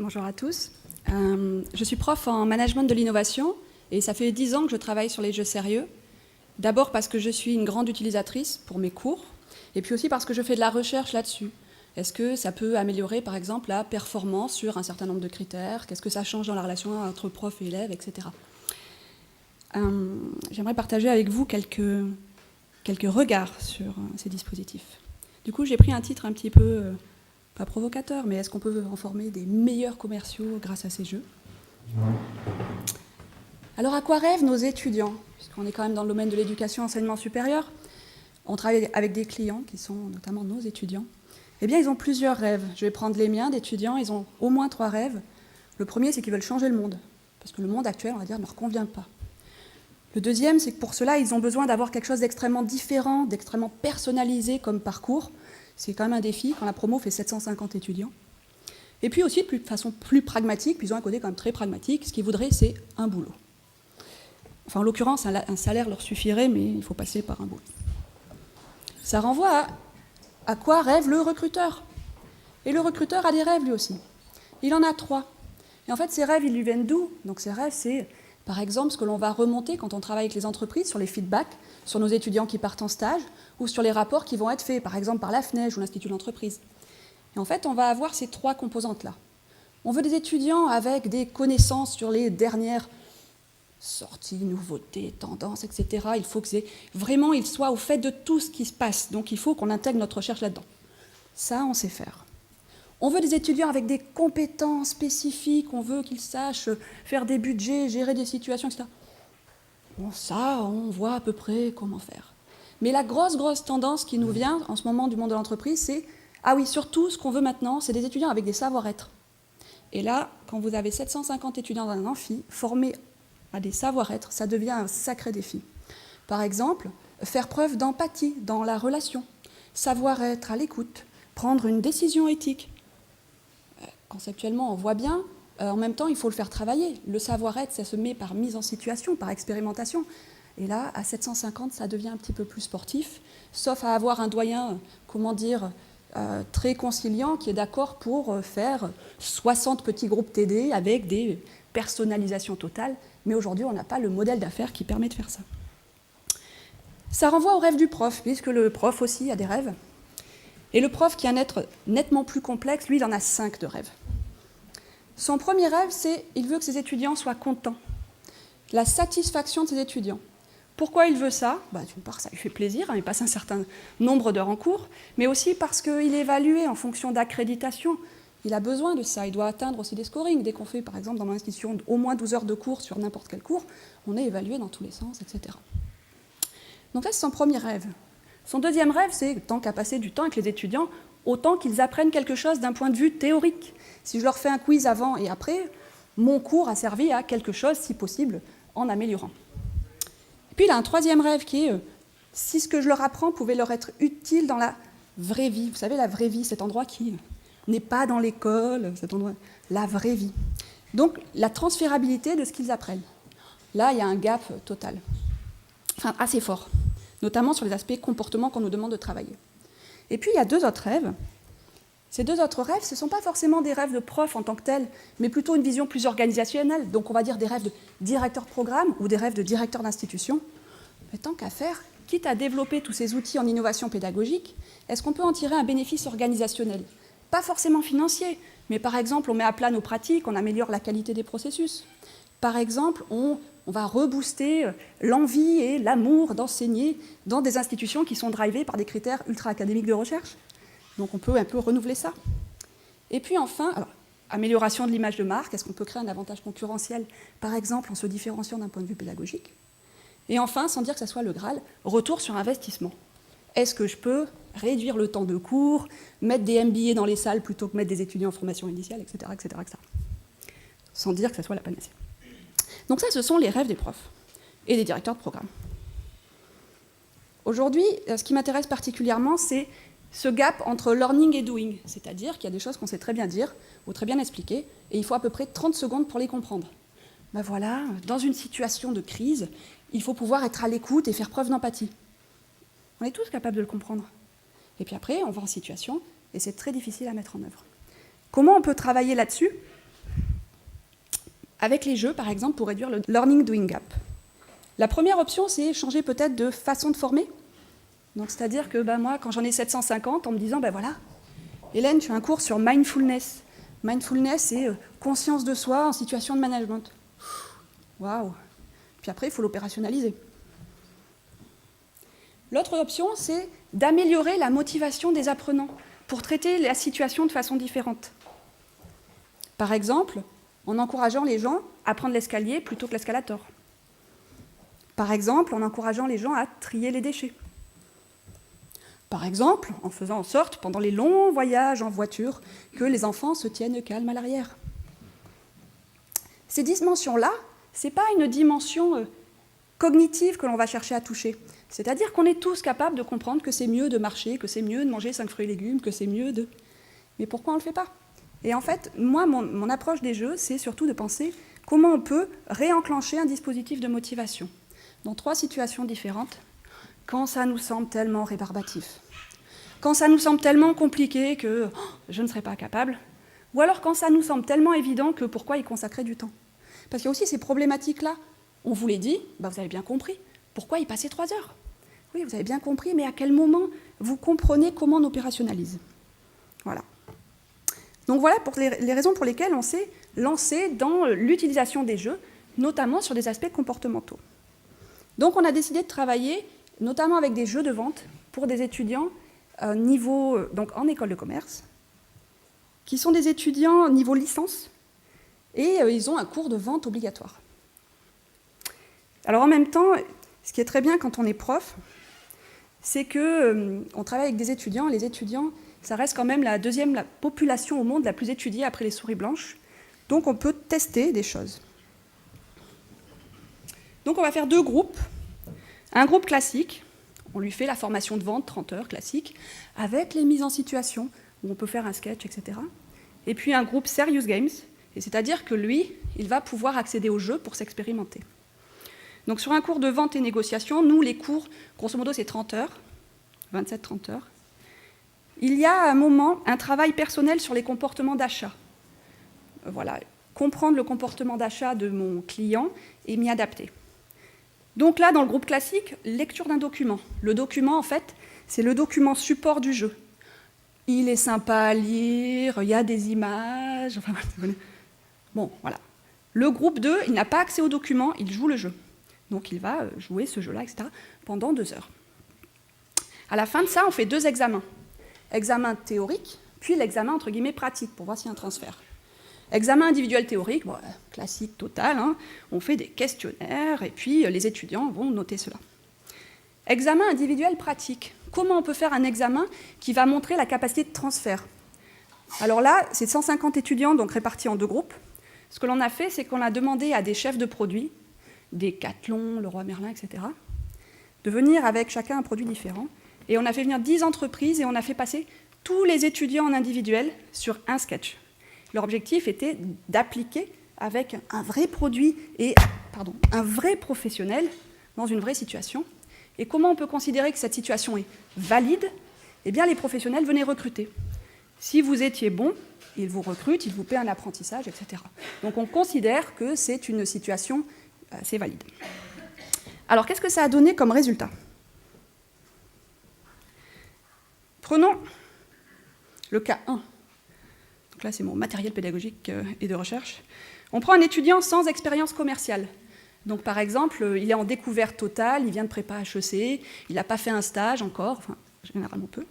Bonjour à tous. Je suis prof en management de l'innovation et ça fait 10 ans que je travaille sur les jeux sérieux. D'abord parce que je suis une grande utilisatrice pour mes cours et puis aussi parce que je fais de la recherche là-dessus. Est-ce que ça peut améliorer par exemple la performance sur un certain nombre de critères? Qu'est-ce que ça change dans la relation entre prof et élève, etc. J'aimerais partager avec vous quelques regards sur ces dispositifs. Du coup, j'ai pris un titre un petit peu... pas provocateur, mais est-ce qu'on peut en former des meilleurs commerciaux grâce à ces jeux? Alors à quoi rêvent nos étudiants? Puisqu'on est quand même dans le domaine de l'éducation et enseignement supérieur, on travaille avec des clients qui sont notamment nos étudiants. Eh bien, ils ont plusieurs rêves. Je vais prendre les miens d'étudiants, ils ont au moins 3 rêves. Le premier, c'est qu'ils veulent changer le monde, parce que le monde actuel, on va dire, ne leur convient pas. Le deuxième, c'est que pour cela, ils ont besoin d'avoir quelque chose d'extrêmement différent, d'extrêmement personnalisé comme parcours. C'est quand même un défi quand la promo fait 750 étudiants. Et puis aussi, de façon plus pragmatique, puis ils ont un côté quand même très pragmatique, ce qu'ils voudraient, c'est un boulot. Enfin, en l'occurrence, un salaire leur suffirait, mais il faut passer par un boulot. Ça renvoie à quoi rêve le recruteur. Et le recruteur a des rêves lui aussi. Il en a 3. Et en fait, ces rêves, ils lui viennent d'où? Donc ces rêves, c'est par exemple ce que l'on va remonter quand on travaille avec les entreprises sur les feedbacks, sur nos étudiants qui partent en stage, ou sur les rapports qui vont être faits, par exemple par la FNEJ ou l'Institut de l'entreprise. Et en fait, on va avoir ces 3 composantes-là. On veut des étudiants avec des connaissances sur les dernières sorties, nouveautés, tendances, etc. Il faut que vraiment ils soient au fait de tout ce qui se passe. Donc il faut qu'on intègre notre recherche là-dedans. Ça, on sait faire. On veut des étudiants avec des compétences spécifiques, on veut qu'ils sachent faire des budgets, gérer des situations, etc. Bon, ça, on voit à peu près comment faire. Mais la grosse tendance qui nous vient en ce moment du monde de l'entreprise, c'est « Ah oui, surtout, ce qu'on veut maintenant, c'est des étudiants avec des savoir-être. » Et là, quand vous avez 750 étudiants dans un amphi, formés à des savoir-être, ça devient un sacré défi. Par exemple, faire preuve d'empathie dans la relation, savoir être à l'écoute, prendre une décision éthique. Conceptuellement, on voit bien, en même temps, il faut le faire travailler. Le savoir-être, ça se met par mise en situation, par expérimentation. Et là, à 750, ça devient un petit peu plus sportif, sauf à avoir un doyen, très conciliant, qui est d'accord pour faire 60 petits groupes TD avec des personnalisations totales. Mais aujourd'hui, on n'a pas le modèle d'affaires qui permet de faire ça. Ça renvoie au rêve du prof, puisque le prof aussi a des rêves. Et le prof, qui est un être nettement plus complexe, lui, il en a 5 de rêves. Son premier rêve, c'est qu'il veut que ses étudiants soient contents. La satisfaction de ses étudiants. Pourquoi il veut ça? D'une part, ça lui fait plaisir, il passe un certain nombre d'heures en cours, mais aussi parce qu'il est évalué en fonction d'accréditation. Il a besoin de ça, il doit atteindre aussi des scorings. Dès qu'on fait, par exemple, dans mon institution, au moins 12 heures de cours sur n'importe quel cours, on est évalué dans tous les sens, etc. Donc là, c'est son premier rêve. Son deuxième rêve, c'est, tant qu'à passer du temps avec les étudiants, autant qu'ils apprennent quelque chose d'un point de vue théorique. Si je leur fais un quiz avant et après, mon cours a servi à quelque chose, si possible, en améliorant. Et puis il a un troisième rêve qui est, si ce que je leur apprends pouvait leur être utile dans la vraie vie. Vous savez, la vraie vie, cet endroit qui n'est pas dans l'école, cet endroit, la vraie vie. Donc la transférabilité de ce qu'ils apprennent. Là, il y a un gap total, enfin assez fort, notamment sur les aspects comportement qu'on nous demande de travailler. Et puis il y a 2 autres rêves. Ces 2 autres rêves, ce ne sont pas forcément des rêves de prof en tant que tels, mais plutôt une vision plus organisationnelle. Donc on va dire des rêves de directeur de programme ou des rêves de directeur d'institution. Mais tant qu'à faire, quitte à développer tous ces outils en innovation pédagogique, est-ce qu'on peut en tirer un bénéfice organisationnel? Pas forcément financier, mais par exemple, on met à plat nos pratiques, on améliore la qualité des processus. Par exemple, on va rebooster l'envie et l'amour d'enseigner dans des institutions qui sont drivées par des critères ultra-académiques de recherche. Donc on peut un peu renouveler ça. Et puis enfin, amélioration de l'image de marque, est-ce qu'on peut créer un avantage concurrentiel, par exemple en se différenciant d'un point de vue pédagogique? Et enfin, sans dire que ça soit le Graal, retour sur investissement. Est-ce que je peux réduire le temps de cours, mettre des MBA dans les salles plutôt que mettre des étudiants en formation initiale, etc., etc., etc. Sans dire que ça soit la panacée. Donc ça, ce sont les rêves des profs et des directeurs de programme. Aujourd'hui, ce qui m'intéresse particulièrement, c'est ce gap entre learning et doing, c'est-à-dire qu'il y a des choses qu'on sait très bien dire ou très bien expliquer, et il faut à peu près 30 secondes pour les comprendre. Ben voilà, dans une situation de crise, il faut pouvoir être à l'écoute et faire preuve d'empathie. On est tous capables de le comprendre. Et puis après, on va en situation, et c'est très difficile à mettre en œuvre. Comment on peut travailler là-dessus? avec les jeux, par exemple, pour réduire le learning doing gap. La première option, c'est changer peut-être de façon de former. Donc, c'est-à-dire que moi, quand j'en ai 750, en me disant, voilà, Hélène, tu as un cours sur mindfulness. Mindfulness, c'est conscience de soi en situation de management. Waouh! Puis après, il faut l'opérationnaliser. L'autre option, c'est d'améliorer la motivation des apprenants pour traiter la situation de façon différente. Par exemple, en encourageant les gens à prendre l'escalier plutôt que l'escalator. Par exemple, en encourageant les gens à trier les déchets. Par exemple, en faisant en sorte, pendant les longs voyages en voiture, que les enfants se tiennent calmes à l'arrière. Ces dimensions-là, ce n'est pas une dimension cognitive que l'on va chercher à toucher. C'est-à-dire qu'on est tous capables de comprendre que c'est mieux de marcher, que c'est mieux de manger 5 fruits et légumes, que c'est mieux de... Mais pourquoi on ne le fait pas? Et en fait, moi, mon approche des jeux, c'est surtout de penser comment on peut réenclencher un dispositif de motivation dans 3 situations différentes, quand ça nous semble tellement rébarbatif, quand ça nous semble tellement compliqué que je ne serais pas capable, ou alors quand ça nous semble tellement évident que pourquoi y consacrer du temps. Parce qu'il y a aussi ces problématiques-là. On vous les dit, vous avez bien compris. Pourquoi y passer 3 heures? Oui, vous avez bien compris, mais à quel moment vous comprenez comment on opérationnalise? Voilà. Donc voilà pour les raisons pour lesquelles on s'est lancé dans l'utilisation des jeux, notamment sur des aspects comportementaux. Donc on a décidé de travailler notamment avec des jeux de vente pour des étudiants donc en école de commerce, qui sont des étudiants niveau licence, et ils ont un cours de vente obligatoire. Alors en même temps, ce qui est très bien quand on est prof, c'est qu'on travaille avec des étudiants. Les étudiants, ça reste quand même la population au monde la plus étudiée après les souris blanches. Donc on peut tester des choses. Donc on va faire 2 groupes. Un groupe classique, on lui fait la formation de vente, 30 heures classique, avec les mises en situation, où on peut faire un sketch, etc. Et puis un groupe Serious Games, et c'est-à-dire que lui, il va pouvoir accéder au jeu pour s'expérimenter. Donc sur un cours de vente et négociation, nous, les cours, grosso modo, c'est 30 heures, 27-30 heures. Il y a à un moment un travail personnel sur les comportements d'achat. Voilà, comprendre le comportement d'achat de mon client et m'y adapter. Donc là, dans le groupe classique, lecture d'un document. Le document, en fait, c'est le document support du jeu. Il est sympa à lire, il y a des images, enfin, bon, voilà. Le groupe 2, il n'a pas accès au document, il joue le jeu. Donc il va jouer ce jeu-là, etc., pendant 2 heures. À la fin de ça, on fait 2 examens. Examen théorique, puis l'examen, entre guillemets, pratique, pour voir s'il y a un transfert. Examen individuel théorique, classique total, on fait des questionnaires, et puis les étudiants vont noter cela. Examen individuel pratique. Comment on peut faire un examen qui va montrer la capacité de transfert? Alors là, c'est 150 étudiants, donc répartis en 2 groupes. Ce que l'on a fait, c'est qu'on a demandé à des chefs de produits, des Decathlon, Leroy Merlin, etc., de venir avec chacun un produit différent. Et on a fait venir 10 entreprises et on a fait passer tous les étudiants en individuel sur un sketch. Leur objectif était d'appliquer avec un vrai produit et un vrai professionnel dans une vraie situation. Et comment on peut considérer que cette situation est valide? Eh bien, les professionnels venaient recruter. Si vous étiez bon, ils vous recrutent, ils vous paient un apprentissage, etc. Donc on considère que c'est une situation assez valide. Alors, qu'est-ce que ça a donné comme résultat? Prenons le cas 1. Donc là, c'est mon matériel pédagogique et de recherche. On prend un étudiant sans expérience commerciale. Donc, par exemple, il est en découverte totale, il vient de prépa HEC, il n'a pas fait un stage encore, enfin, généralement peu.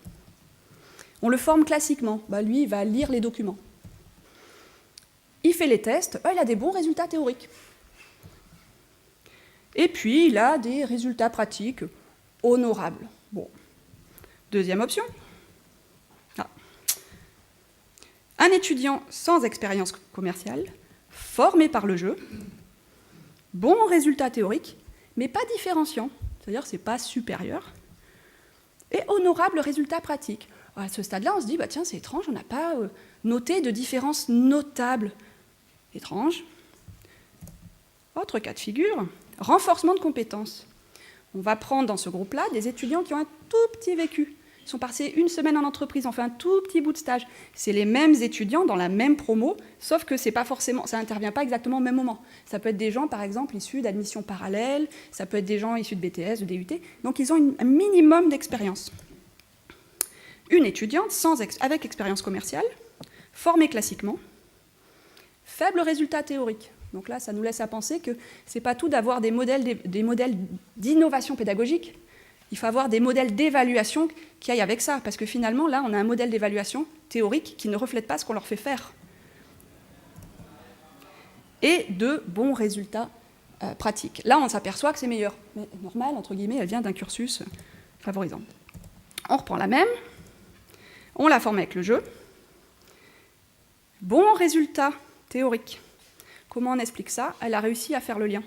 On le forme classiquement. Lui, il va lire les documents. Il fait les tests, il a des bons résultats théoriques. Et puis, il a des résultats pratiques honorables. Bon. Deuxième option. Un étudiant sans expérience commerciale, formé par le jeu, bon résultat théorique, mais pas différenciant, c'est-à-dire que ce n'est pas supérieur, et honorable résultat pratique. À ce stade-là, on se dit, tiens, c'est étrange, on n'a pas noté de différence notable. Étrange. Autre cas de figure, renforcement de compétences. On va prendre dans ce groupe-là des étudiants qui ont un tout petit vécu. ils sont passés une semaine en entreprise, on fait un tout petit bout de stage. C'est les mêmes étudiants dans la même promo, sauf que c'est pas forcément, ça n'intervient pas exactement au même moment. Ça peut être des gens, par exemple, issus d'admission parallèle, ça peut être des gens issus de BTS, de DUT, donc ils ont un minimum d'expérience. Une étudiante avec expérience commerciale, formée classiquement, faible résultat théorique. Donc là, ça nous laisse à penser que ce n'est pas tout d'avoir des modèles d'innovation pédagogique. Il faut avoir des modèles d'évaluation qui aillent avec ça, parce que finalement, là, on a un modèle d'évaluation théorique qui ne reflète pas ce qu'on leur fait faire. Et de bons résultats pratiques. Là, on s'aperçoit que c'est meilleur. Mais normal, entre guillemets, elle vient d'un cursus favorisant. On reprend la même, on la forme avec le jeu. Bon résultat théorique. Comment on explique ça? Elle a réussi à faire le lien.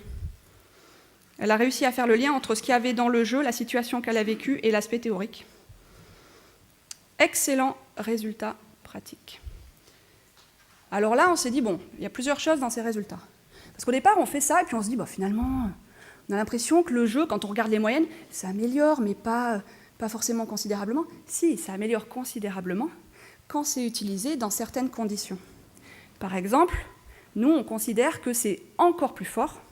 Elle a réussi à faire le lien entre ce qu'il y avait dans le jeu, la situation qu'elle a vécue et l'aspect théorique. Excellent résultat pratique. Alors là, on s'est dit, bon, il y a plusieurs choses dans ces résultats. Parce qu'au départ, on fait ça, et puis on se dit, bah, finalement, on a l'impression que le jeu, quand on regarde les moyennes, ça améliore, mais pas forcément considérablement. Si, ça améliore considérablement quand c'est utilisé dans certaines conditions. Par exemple, nous, on considère que c'est encore plus fort.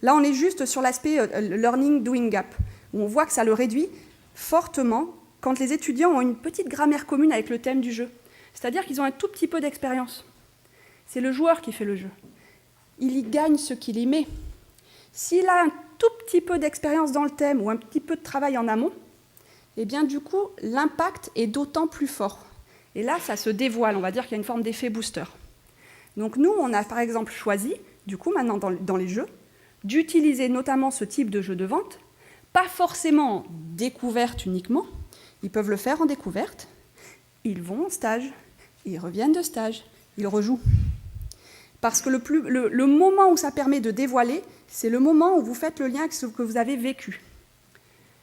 Là, on est juste sur l'aspect learning-doing gap, où on voit que ça le réduit fortement quand les étudiants ont une petite grammaire commune avec le thème du jeu. C'est-à-dire qu'ils ont un tout petit peu d'expérience. C'est le joueur qui fait le jeu. Il y gagne ce qu'il y met. S'il a un tout petit peu d'expérience dans le thème ou un petit peu de travail en amont, eh bien, du coup, l'impact est d'autant plus fort. Et là, ça se dévoile. On va dire qu'il y a une forme d'effet booster. Donc nous, on a par exemple choisi, du coup, maintenant dans les jeux, d'utiliser notamment ce type de jeu de vente, pas forcément en découverte uniquement, ils peuvent le faire en découverte, ils vont en stage, ils reviennent de stage, ils rejouent. Parce que le moment où ça permet de dévoiler, c'est le moment où vous faites le lien avec ce que vous avez vécu.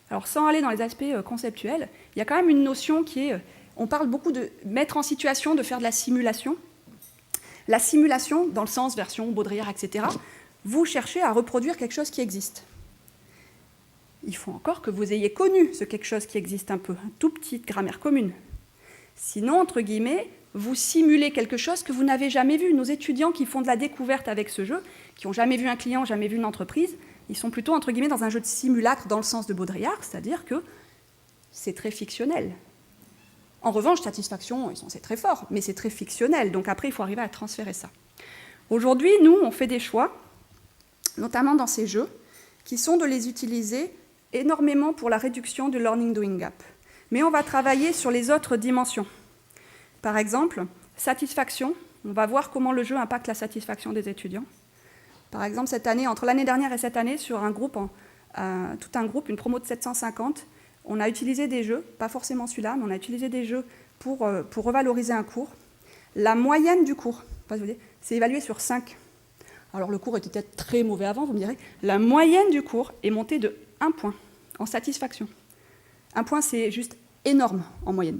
Alors sans aller dans les aspects conceptuels, il y a quand même une notion qui est, on parle beaucoup de mettre en situation, de faire de la simulation. La simulation, dans le sens version Baudrillard, etc., vous cherchez à reproduire quelque chose qui existe. Il faut encore que vous ayez connu ce quelque chose qui existe un peu, une toute petite grammaire commune. Sinon, entre guillemets, vous simulez quelque chose que vous n'avez jamais vu. Nos étudiants qui font de la découverte avec ce jeu, qui n'ont jamais vu un client, jamais vu une entreprise, ils sont plutôt, entre guillemets, dans un jeu de simulacre dans le sens de Baudrillard, c'est-à-dire que c'est très fictionnel. En revanche, satisfaction, c'est très fort, mais c'est très fictionnel. Donc après, il faut arriver à transférer ça. Aujourd'hui, nous, on fait des choix, notamment dans ces jeux, qui sont de les utiliser énormément pour la réduction du learning-doing gap. Mais on va travailler sur les autres dimensions. Par exemple, satisfaction, on va voir comment le jeu impacte la satisfaction des étudiants. Par exemple, cette année, entre l'année dernière et cette année, sur un groupe, tout un groupe, une promo de 750, on a utilisé des jeux, pas forcément celui-là, mais on a utilisé des jeux pour revaloriser un cours. La moyenne du cours, c'est évalué sur 5. Alors le cours était peut-être très mauvais avant, vous me direz. La moyenne du cours est montée de 1 point en satisfaction. 1 point, c'est juste énorme en moyenne.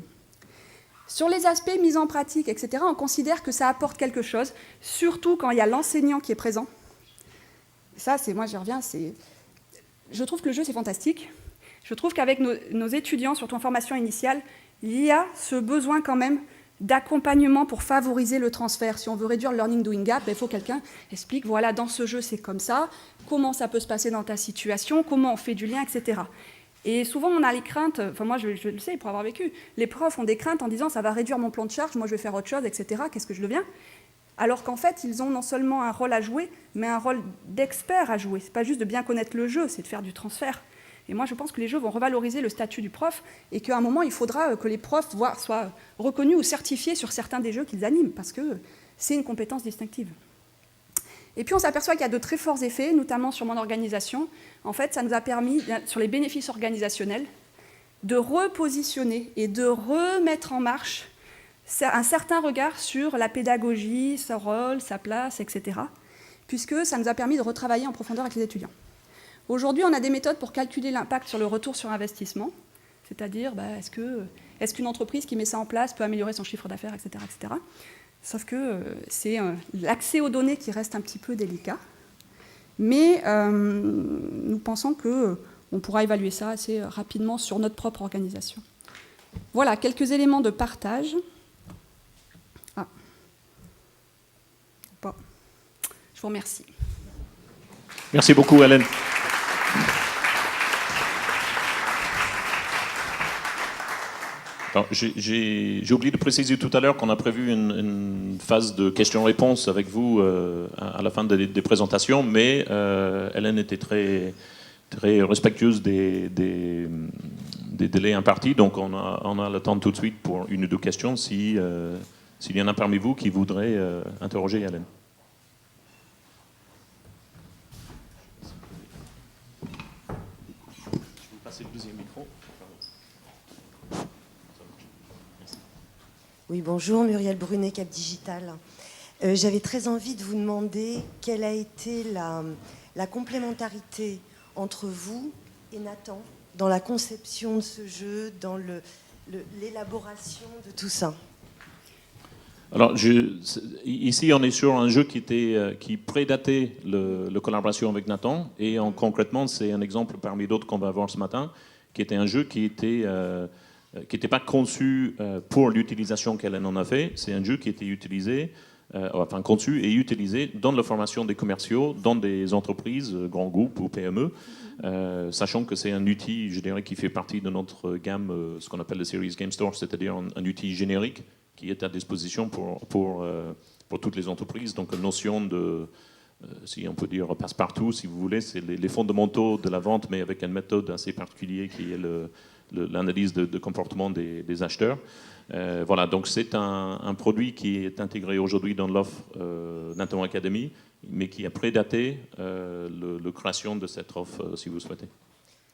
Sur les aspects mise en pratique, etc., on considère que ça apporte quelque chose, surtout quand il y a l'enseignant qui est présent. Ça, moi j'y reviens, je trouve que le jeu, c'est fantastique. Je trouve qu'avec nos étudiants, surtout en formation initiale, il y a ce besoin quand même d'accompagnement pour favoriser le transfert. Si on veut réduire le learning-doing gap, il faut que quelqu'un explique, voilà, dans ce jeu, c'est comme ça, comment ça peut se passer dans ta situation, comment on fait du lien, etc. Et souvent, on a les craintes, enfin moi, je le sais, pour avoir vécu, les profs ont des craintes en disant, ça va réduire mon plan de charge, moi, je vais faire autre chose, etc., qu'est-ce que je deviens? Alors qu'en fait, ils ont non seulement un rôle à jouer, mais un rôle d'expert à jouer. Ce n'est pas juste de bien connaître le jeu, c'est de faire du transfert. Et moi, je pense que les jeux vont revaloriser le statut du prof et qu'à un moment, il faudra que les profs soient reconnus ou certifiés sur certains des jeux qu'ils animent, parce que c'est une compétence distinctive. Et puis, on s'aperçoit qu'il y a de très forts effets, notamment sur mon organisation. En fait, ça nous a permis, sur les bénéfices organisationnels, de repositionner et de remettre en marche un certain regard sur la pédagogie, son rôle, sa place, etc., puisque ça nous a permis de retravailler en profondeur avec les étudiants. Aujourd'hui, on a des méthodes pour calculer l'impact sur le retour sur investissement, c'est-à-dire est-ce qu'une entreprise qui met ça en place peut améliorer son chiffre d'affaires, etc., etc. Sauf que c'est l'accès aux données qui reste un petit peu délicat, mais nous pensons qu'on pourra évaluer ça assez rapidement sur notre propre organisation. Voilà, quelques éléments de partage. Ah. Bon. Je vous remercie. Merci beaucoup, Hélène. J'ai oublié de préciser tout à l'heure qu'on a prévu une phase de questions-réponses avec vous à la fin des présentations, mais Hélène était très respectueuse des délais impartis, donc on a le temps tout de suite pour une ou deux questions s'il y en a parmi vous qui voudraient interroger Hélène. Je vais vous passer le deuxième micro. Oui, bonjour, Muriel Brunet, Cap Digital. J'avais très envie de vous demander quelle a été la complémentarité entre vous et Nathan dans la conception de ce jeu, dans l'élaboration de tout ça. Alors, ici, on est sur un jeu qui prédatait la collaboration avec Nathan, et concrètement, c'est un exemple parmi d'autres qu'on va voir ce matin, qui était un jeu qui n'était pas conçu pour l'utilisation qu'elle en a fait. C'est un jeu qui était conçu et utilisé dans la formation des commerciaux, dans des entreprises, grands groupes ou PME, sachant que c'est un outil, je dirais, qui fait partie de notre gamme, ce qu'on appelle le Series Game Store, c'est-à-dire un outil générique qui est à disposition pour toutes les entreprises. Donc, une notion de, si on peut dire passe-partout, si vous voulez, c'est les fondamentaux de la vente, mais avec une méthode assez particulière qui est l'analyse de comportement des acheteurs. Voilà, donc c'est un produit qui est intégré aujourd'hui dans l'offre Nathan Academy, mais qui a prédaté la création de cette offre, si vous souhaitez.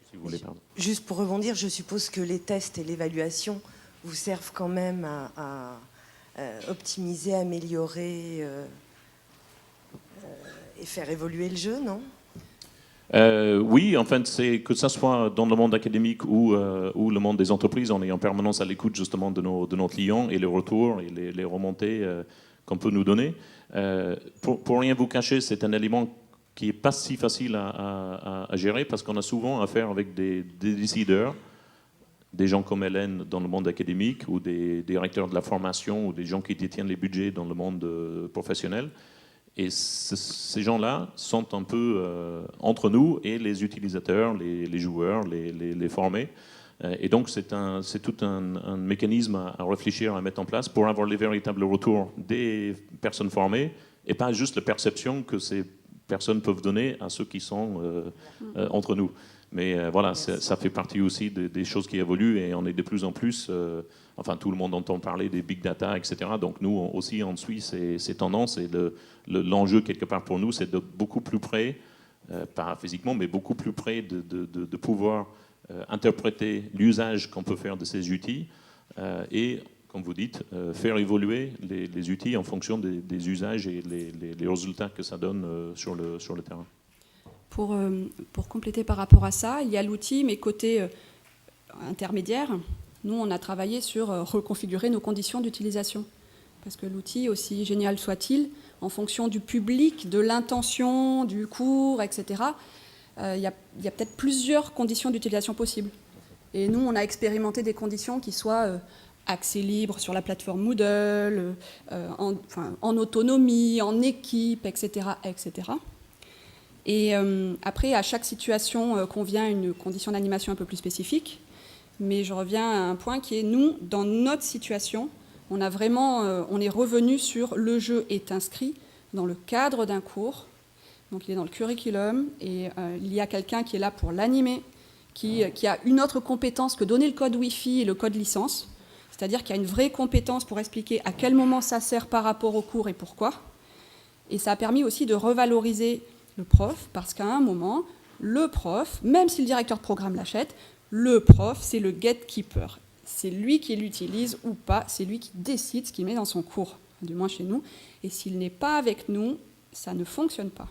Si vous voulez, pardon. Juste pour rebondir, je suppose que les tests et l'évaluation vous servent quand même à optimiser, améliorer et faire évoluer le jeu, non ? Oui, en fait, c'est que ce soit dans le monde académique ou le monde des entreprises, on est en permanence à l'écoute justement de nos clients et les retours et les remontées qu'on peut nous donner. Pour rien vous cacher, c'est un élément qui n'est pas si facile à gérer parce qu'on a souvent affaire avec des décideurs, des gens comme Hélène dans le monde académique ou des directeurs de la formation ou des gens qui détiennent les budgets dans le monde professionnel. Et ces gens-là sont un peu entre nous et les utilisateurs, les joueurs, les formés. Et donc c'est tout un mécanisme à réfléchir, à mettre en place pour avoir les véritables retours des personnes formées et pas juste la perception que ces personnes peuvent donner à ceux qui sont entre nous. Mais voilà, ça fait partie aussi des choses qui évoluent et on est de plus en plus, enfin tout le monde entend parler des big data, etc. Donc nous aussi on suit ces tendances et l'enjeu quelque part pour nous c'est de beaucoup plus près, pas physiquement, mais beaucoup plus près de pouvoir interpréter l'usage qu'on peut faire de ces outils et, comme vous dites, faire évoluer les outils en fonction des usages et les résultats que ça donne sur le terrain. Pour compléter par rapport à ça, il y a l'outil, mais côté intermédiaire, nous, on a travaillé sur reconfigurer nos conditions d'utilisation. Parce que l'outil, aussi génial soit-il, en fonction du public, de l'intention, du cours, etc., il y a peut-être plusieurs conditions d'utilisation possibles. Et nous, on a expérimenté des conditions qui soient accès libre sur la plateforme Moodle, en autonomie, en équipe, etc., etc. Et après, à chaque situation convient une condition d'animation un peu plus spécifique. Mais je reviens à un point qui est, nous, dans notre situation, on est revenu sur le jeu est inscrit dans le cadre d'un cours. Donc il est dans le curriculum et il y a quelqu'un qui est là pour l'animer, qui a une autre compétence que donner le code Wi-Fi et le code licence. C'est-à-dire qu'il y a une vraie compétence pour expliquer à quel moment ça sert par rapport au cours et pourquoi. Et ça a permis aussi de revaloriser le prof, parce qu'à un moment, le prof, même si le directeur de programme l'achète, le prof, c'est le gatekeeper. C'est lui qui l'utilise ou pas, c'est lui qui décide ce qu'il met dans son cours, du moins chez nous. Et s'il n'est pas avec nous, ça ne fonctionne pas.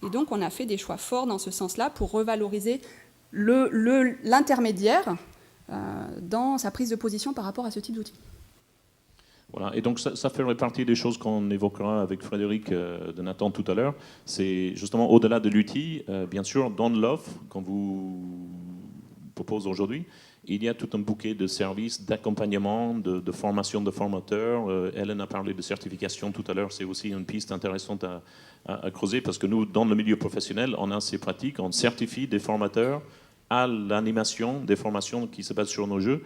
Et donc, on a fait des choix forts dans ce sens-là pour revaloriser l'intermédiaire dans sa prise de position par rapport à ce type d'outil. Voilà, et donc ça fait partie des choses qu'on évoquera avec Frédéric de Nathan tout à l'heure. C'est justement au-delà de l'outil, bien sûr, dans l'offre qu'on vous propose aujourd'hui, il y a tout un bouquet de services, d'accompagnement, de formation de formateurs. Hélène a parlé de certification tout à l'heure, c'est aussi une piste intéressante à creuser, parce que nous, dans le milieu professionnel, on a ces pratiques, on certifie des formateurs à l'animation des formations qui se basent sur nos jeux.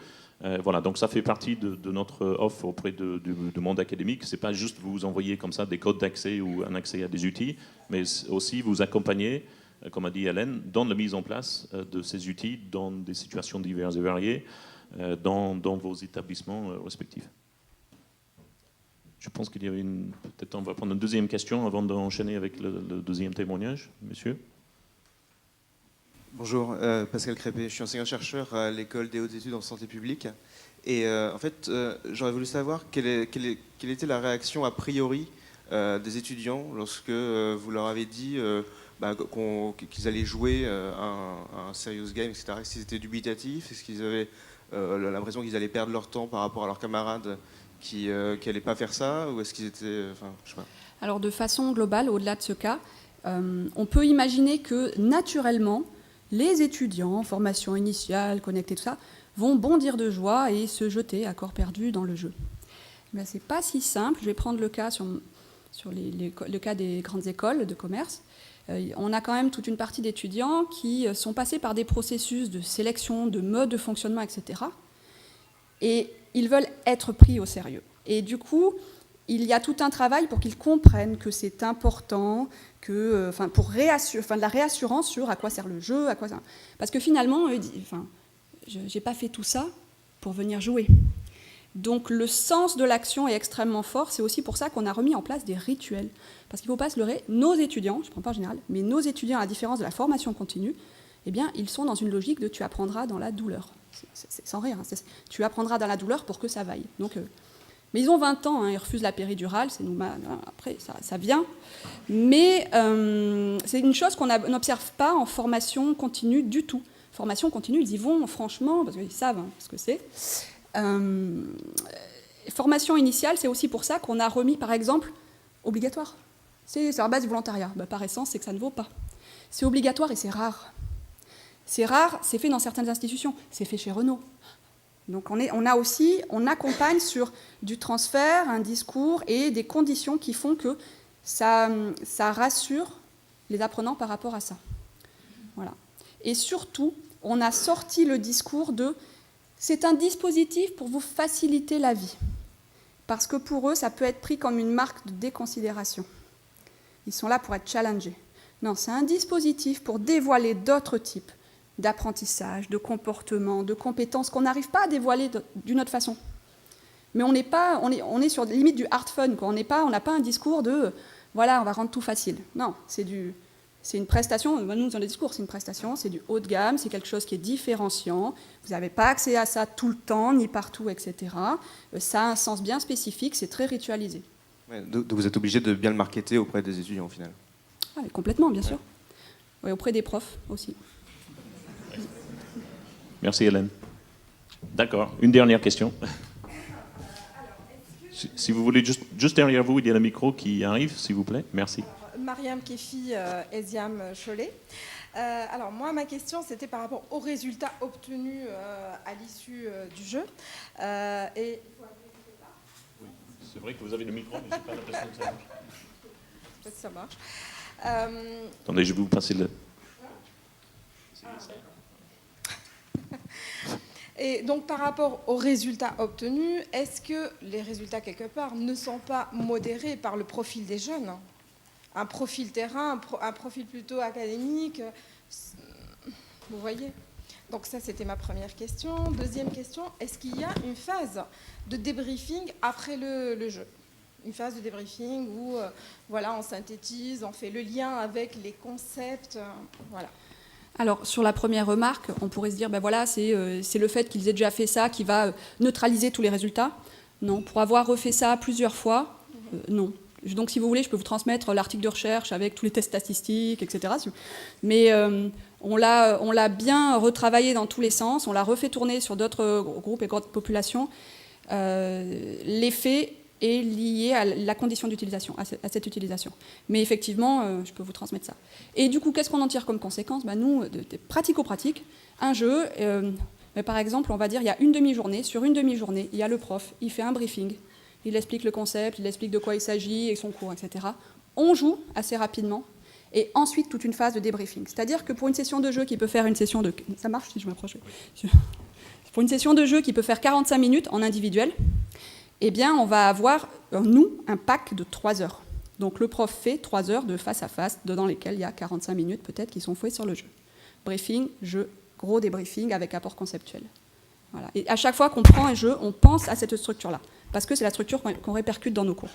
Voilà, donc ça fait partie de notre offre auprès du monde académique. C'est pas juste vous envoyer comme ça des codes d'accès ou un accès à des outils, mais aussi vous accompagner, comme a dit Hélène, dans la mise en place de ces outils dans des situations diverses et variées dans vos établissements respectifs. Je pense qu'il y avait peut-être on va prendre une deuxième question avant d'enchaîner avec le deuxième témoignage, monsieur. Bonjour, Pascal Crépé, je suis enseignant-chercheur à l'école des hautes études en santé publique. Et en fait, j'aurais voulu savoir quelle était la réaction a priori des étudiants lorsque vous leur avez dit qu'ils allaient jouer un serious game, etc. Est-ce qu'ils étaient dubitatifs? Est-ce qu'ils avaient l'impression qu'ils allaient perdre leur temps par rapport à leurs camarades qui n'allaient pas faire ça? Ou est-ce qu'ils étaient... Enfin, je sais pas. Alors de façon globale, au-delà de ce cas, on peut imaginer que naturellement, les étudiants en formation initiale, connectés, tout ça, vont bondir de joie et se jeter à corps perdu dans le jeu. Mais c'est pas si simple. Je vais prendre le cas sur le cas des grandes écoles de commerce. On a quand même toute une partie d'étudiants qui sont passés par des processus de sélection, de mode de fonctionnement, etc. Et ils veulent être pris au sérieux. Et du coup, il y a tout un travail pour qu'ils comprennent que c'est important, pour de la réassurance sur à quoi sert le jeu, parce que finalement, je n'ai pas fait tout ça pour venir jouer. Donc le sens de l'action est extrêmement fort. C'est aussi pour ça qu'on a remis en place des rituels. Parce qu'il ne faut pas se leurrer, nos étudiants, je ne prends pas en général, mais nos étudiants, à la différence de la formation continue, eh bien, ils sont dans une logique de tu apprendras dans la douleur. C'est sans rire, hein, tu apprendras dans la douleur pour que ça vaille. Donc, mais ils ont 20 ans, hein, ils refusent la péridurale, après ça vient. Mais c'est une chose qu'on n'observe pas en formation continue du tout. Formation continue, ils y vont franchement, parce qu'ils savent ce que c'est. Formation initiale, c'est aussi pour ça qu'on a remis, par exemple, obligatoire. C'est sur la base du volontariat. Par essence, c'est que ça ne vaut pas. C'est obligatoire et c'est rare. C'est rare, c'est fait dans certaines institutions. C'est fait chez Renault. Donc on accompagne sur du transfert, un discours et des conditions qui font que ça rassure les apprenants par rapport à ça. Voilà. Et surtout, on a sorti le discours de « c'est un dispositif pour vous faciliter la vie ». Parce que pour eux, ça peut être pris comme une marque de déconsidération. Ils sont là pour être challengés. Non, c'est un dispositif pour dévoiler d'autres types d'apprentissage, de comportement, de compétences qu'on n'arrive pas à dévoiler d'une autre façon. Mais on est sur la limite du hard fun, quoi. On n'a pas un discours de voilà, on va rendre tout facile. Non, c'est une prestation, nous dans les discours, c'est une prestation, c'est du haut de gamme, c'est quelque chose qui est différenciant, vous n'avez pas accès à ça tout le temps, ni partout, etc. Ça a un sens bien spécifique, c'est très ritualisé. Ouais, donc vous êtes obligé de bien le marketer auprès des étudiants au final. Ah, complètement, bien sûr. Ouais, auprès des profs aussi. Merci Hélène. D'accord, une dernière question. Si vous voulez, juste derrière vous, il y a le micro qui arrive, s'il vous plaît. Merci. Mariam Kefi, Esiam Cholet. Alors moi, ma question, c'était par rapport aux résultats obtenus à l'issue du jeu. Et... Oui, c'est vrai que vous avez le micro, mais je n'ai pas l'impression que ça marche. Je sais pas si ça marche. Attendez, je vais vous passer le... Et donc, par rapport aux résultats obtenus, est-ce que les résultats, quelque part, ne sont pas modérés par le profil des jeunes ? Un profil terrain, un profil plutôt académique, vous voyez ? Donc ça, c'était ma première question. Deuxième question, est-ce qu'il y a une phase de débriefing après le jeu ? Une phase de débriefing où on synthétise, on fait le lien avec les concepts, voilà. Alors, sur la première remarque, on pourrait se dire, c'est le fait qu'ils aient déjà fait ça qui va neutraliser tous les résultats. Non, pour avoir refait ça plusieurs fois, non. Donc, si vous voulez, je peux vous transmettre l'article de recherche avec tous les tests statistiques, etc. Mais on l'a bien retravaillé dans tous les sens, on l'a refait tourner sur d'autres groupes et d'autres populations. L'effet est lié à la condition d'utilisation, à cette utilisation. Mais effectivement, je peux vous transmettre ça. Et du coup, qu'est-ce qu'on en tire comme conséquence ? Nous, pratico-pratique, un jeu, Mais par exemple, on va dire il y a une demi-journée. Sur une demi-journée, il y a le prof, il fait un briefing, il explique le concept, il explique de quoi il s'agit et son cours, etc. On joue assez rapidement. Et ensuite, toute une phase de débriefing. C'est-à-dire que pour une session de jeu qui peut faire une session de... Ça marche si je m'approche? Pour une session de jeu qui peut faire 45 minutes en individuel, eh bien, on va avoir, nous, un pack de 3 heures. Donc le prof fait 3 heures de face à face, dans lesquelles il y a 45 minutes peut-être qui sont fouées sur le jeu. Briefing, jeu, gros débriefing avec apport conceptuel. Voilà. Et à chaque fois qu'on prend un jeu, on pense à cette structure-là, parce que c'est la structure qu'on répercute dans nos cours.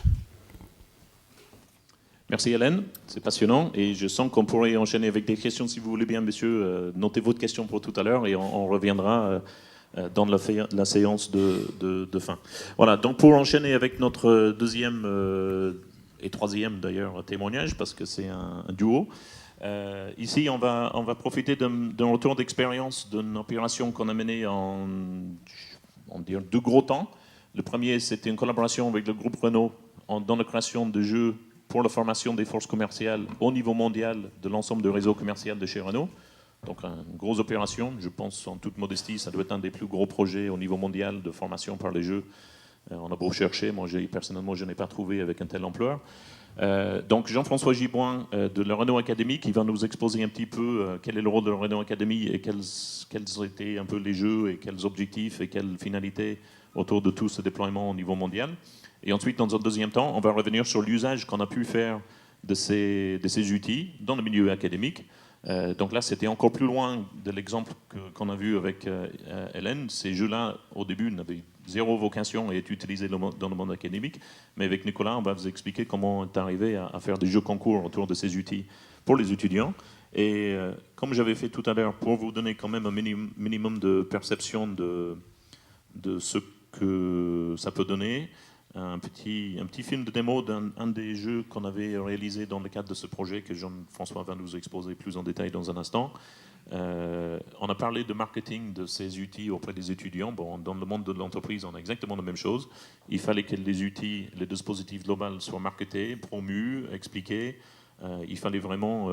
Merci Hélène, c'est passionnant et je sens qu'on pourrait enchaîner avec des questions si vous voulez bien, messieurs. Notez votre question pour tout à l'heure et on reviendra dans la séance de fin. Voilà, donc pour enchaîner avec notre deuxième et troisième d'ailleurs témoignage, parce que c'est un duo. Ici, on va profiter d'un retour d'expérience d'une opération qu'on a menée en 2 gros temps. Le premier, c'était une collaboration avec le groupe Renault dans la création de jeux pour la formation des forces commerciales au niveau mondial de l'ensemble du réseau commercial de chez Renault. Donc une grosse opération, je pense en toute modestie, ça doit être un des plus gros projets au niveau mondial de formation par les jeux. On a beau chercher, moi personnellement je n'ai pas trouvé avec un tel ampleur. Donc Jean-François Giboin de la Renault Academy qui va nous exposer un petit peu quel est le rôle de la Renault Academy et quels étaient un peu les jeux et quels objectifs et quelles finalités autour de tout ce déploiement au niveau mondial. Et ensuite, dans un deuxième temps, on va revenir sur l'usage qu'on a pu faire de ces outils dans le milieu académique. Donc là, c'était encore plus loin de l'exemple qu'on a vu avec Hélène. Ces jeux-là, au début, n'avaient zéro vocation à être utilisés dans le monde académique. Mais avec Nicolas, on va vous expliquer comment on est arrivé à faire des jeux concours autour de ces outils pour les étudiants. Et comme j'avais fait tout à l'heure, pour vous donner quand même un minimum de perception de ce que ça peut donner, un petit film de démo d'un des jeux qu'on avait réalisé dans le cadre de ce projet que Jean-François va nous exposer plus en détail dans un instant. On a parlé de marketing de ces outils auprès des étudiants. Bon, dans le monde de l'entreprise, on a exactement la même chose. Il fallait que les outils, les dispositifs globaux soient marketés, promus, expliqués. Il fallait vraiment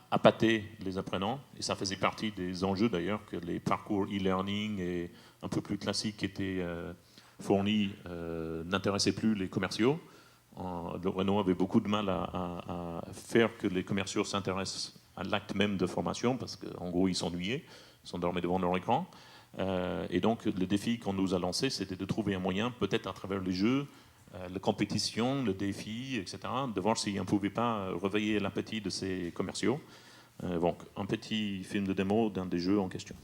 appâter les apprenants. Et ça faisait partie des enjeux d'ailleurs que les parcours e-learning et un peu plus classiques qui étaient fournis n'intéressaient plus les commerciaux. Renault avait beaucoup de mal à faire que les commerciaux s'intéressent à l'acte même de formation parce qu'en gros ils s'ennuyaient, ils s'endormaient devant leur écran. Et donc le défi qu'on nous a lancé, c'était de trouver un moyen, peut-être à travers les jeux, la compétition, le défi, etc., de voir si on ne pouvait pas réveiller l'appétit de ces commerciaux. Donc un petit film de démo d'un des jeux en question.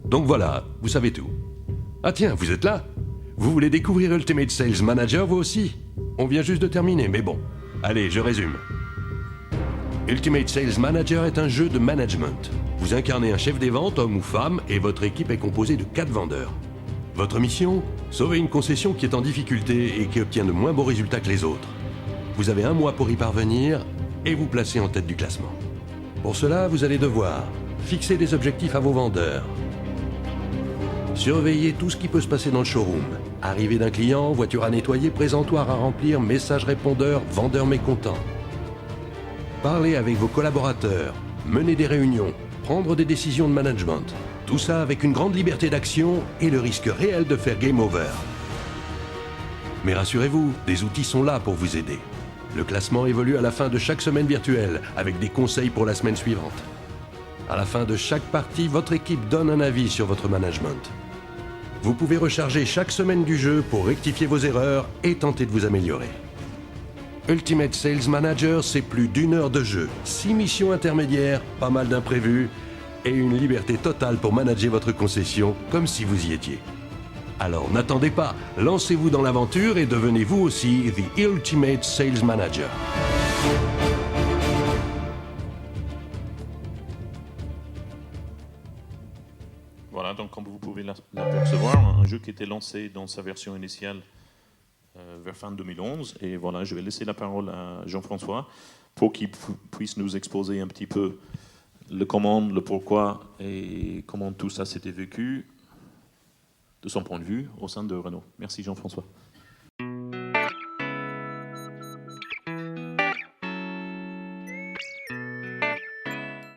Donc voilà, vous savez tout. Ah tiens, vous êtes là? Vous voulez découvrir Ultimate Sales Manager, vous aussi? On vient juste de terminer, mais bon. Allez, je résume. Ultimate Sales Manager est un jeu de management. Vous incarnez un chef des ventes, homme ou femme, et votre équipe est composée de 4 vendeurs. Votre mission? Sauver une concession qui est en difficulté et qui obtient de moins beaux résultats que les autres. Vous avez 1 mois pour y parvenir et vous placer en tête du classement. Pour cela, vous allez devoir fixer des objectifs à vos vendeurs, surveiller tout ce qui peut se passer dans le showroom. Arrivée d'un client, voiture à nettoyer, présentoir à remplir, message répondeur, vendeur mécontent. Parler avec vos collaborateurs, mener des réunions, prendre des décisions de management. Tout ça avec une grande liberté d'action et le risque réel de faire game over. Mais rassurez-vous, des outils sont là pour vous aider. Le classement évolue à la fin de chaque semaine virtuelle, avec des conseils pour la semaine suivante. À la fin de chaque partie, votre équipe donne un avis sur votre management. Vous pouvez recharger chaque semaine du jeu pour rectifier vos erreurs et tenter de vous améliorer. Ultimate Sales Manager, c'est plus d'1 heure de jeu, 6 missions intermédiaires, pas mal d'imprévus et une liberté totale pour manager votre concession comme si vous y étiez. Alors n'attendez pas, lancez-vous dans l'aventure et devenez vous aussi The Ultimate Sales Manager. Voilà, donc comme vous pouvez l'apercevoir, un jeu qui était lancé dans sa version initiale vers fin 2011. Et voilà, je vais laisser la parole à Jean-François pour qu'il puisse nous exposer un petit peu le comment, le pourquoi et comment tout ça s'était vécu de son point de vue au sein de Renault. Merci Jean-François.